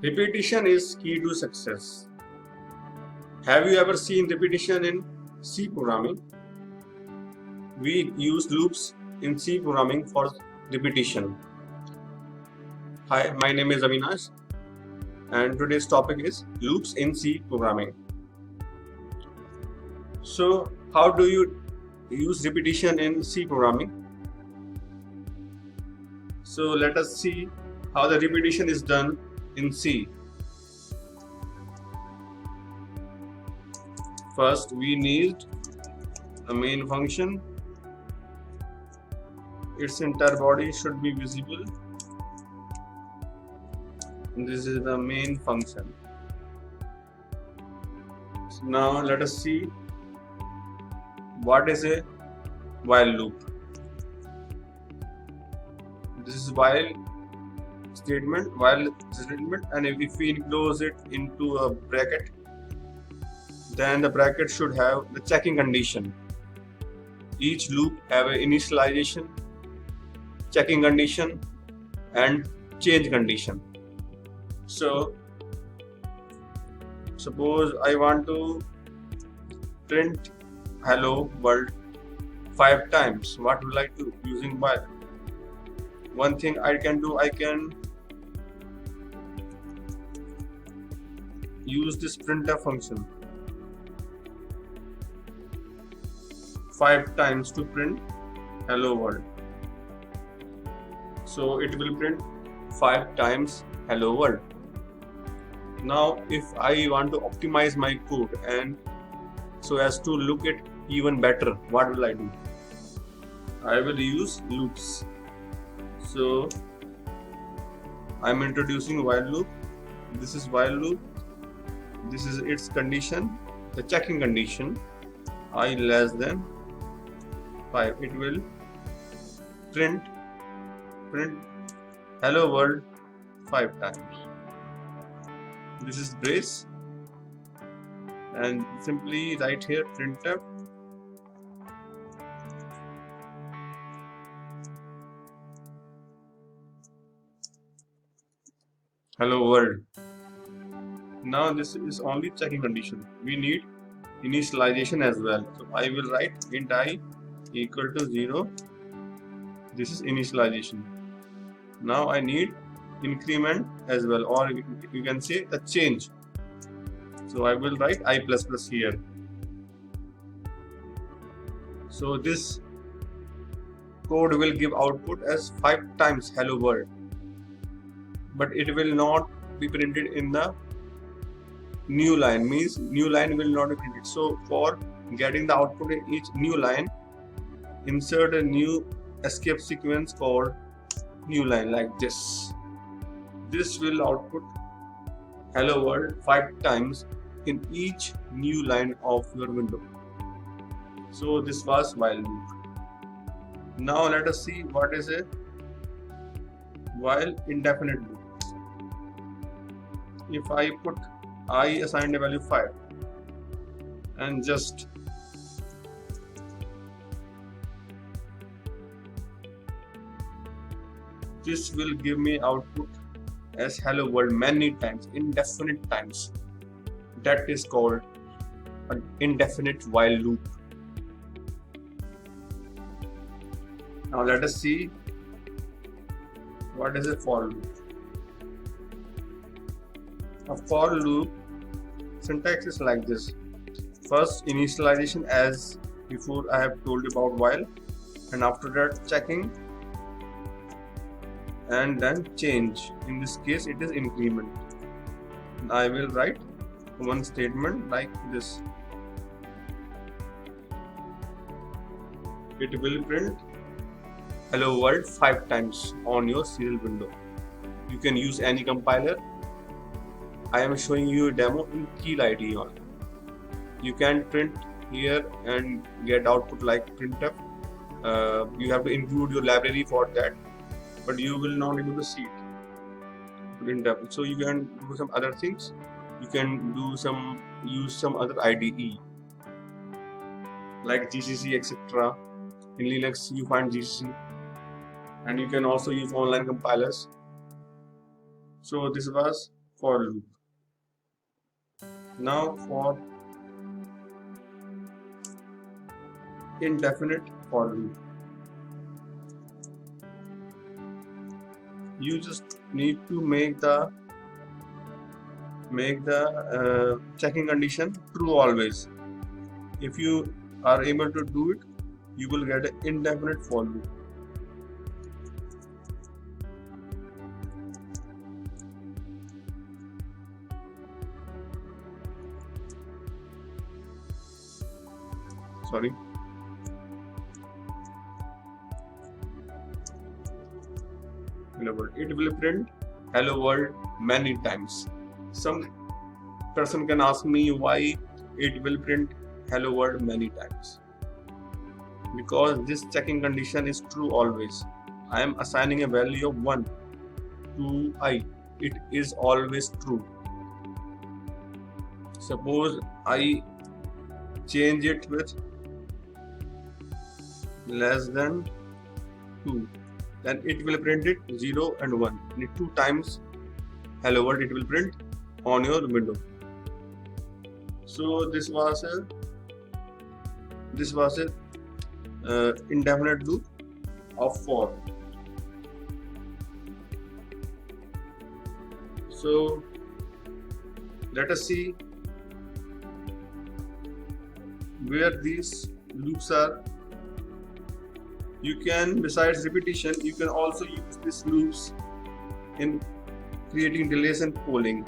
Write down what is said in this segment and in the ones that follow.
Repetition is key to success. Have you ever seen repetition in C programming? We use loops in C programming for repetition. Hi, my name is Avinash and today's topic is loops in C programming. So, how do you use repetition in C programming? So, let us see how the repetition is done in C. First, we need a main function. Its entire body should be visible. This is the main function. So now let us see what is a while loop. This is while statement, and if we enclose it into a bracket, then the bracket should have the checking condition. Each loop have an initialization, checking condition, and change condition. So suppose I want to print hello world 5 times. What will I do using while? One thing I can do, I can use this printf function 5 times to print hello world. So it will print 5 times hello world. Now if I want to optimize my code and so as to look it even better, what will I do? I will use loops. So I'm introducing while loop. This is while loop. This is its condition, the checking condition, I less than 5. It will print hello world 5 times. This is brace, and simply write here printf hello world. Now this is only checking condition. We need initialization as well. So I will write int I equal to 0. This is initialization. Now I need increment as well, or you can say the change. So I will write I++ here. So this code will give output as 5 times hello world, but it will not be printed in the new line, means new line will not be printed. So for getting the output in each new line, insert a new escape sequence called new line like this. This will output hello world 5 times in each new line of your window. So this was while loop. Now let us see what is a while indefinite loop. If I put I assigned a value 5 and just this will give me output as hello world many times, indefinite times. That is called an indefinite while loop. Now let us see what is a for loop. A for loop syntax is like this. First initialization as before I have told you about while, and after that checking, and then change. In this case it is increment. I will write one statement like this. It will print hello world 5 times on your serial window. You can use any compiler. I am showing you a demo in Keel IDE only. You can print here and get output like printf. You have to include your library for that, but you will not be able to see it. Printf. So you can do some other things. You can use some other IDE like GCC, etc. In Linux you find GCC, and you can also use online compilers. So this was for loop. Now for indefinite for loop, you just need to make the checking condition true always. If you are able to do it, you will get an indefinite for loop. Sorry. Hello world. It will print hello world many times. Some person can ask me why it will print hello world many times. Because this checking condition is true always. I am assigning a value of 1 to I. It is always true. Suppose I change it with less than 2, then it will print it 0 and 1. And 2 times hello world it will print on your window. So this was a indefinite loop of for. So let us see where these loops are. You can, besides repetition, you can also use these loops in creating delays and polling.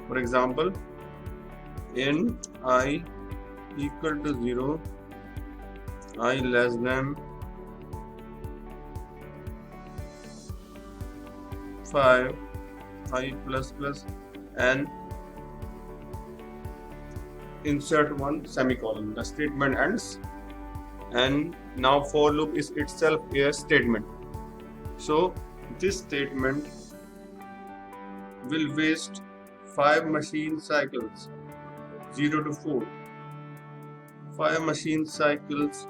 For example, in I equal to 0, I less than 5, I plus plus, and insert one semicolon. The statement ends, and now for loop is itself a statement. So this statement will waste 5 machine cycles, 0 to 4. 5 machine cycles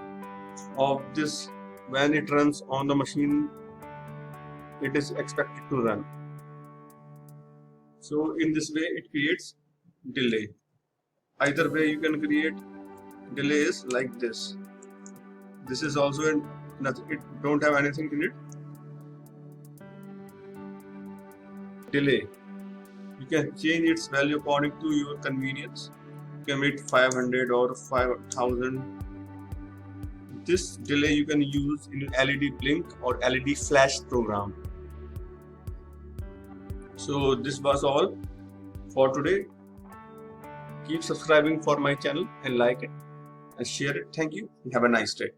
of this. When it runs on the machine, it is expected to run. So in this way it creates delay. Either way you can create delays like this. This is also nothing, it don't have anything in it. Delay, you can change its value according to your convenience. You can make 500 or 5000. This delay you can use in LED blink or LED flash program. So this was all for today. Keep subscribing for my channel and like it and share it. Thank you and have a nice day.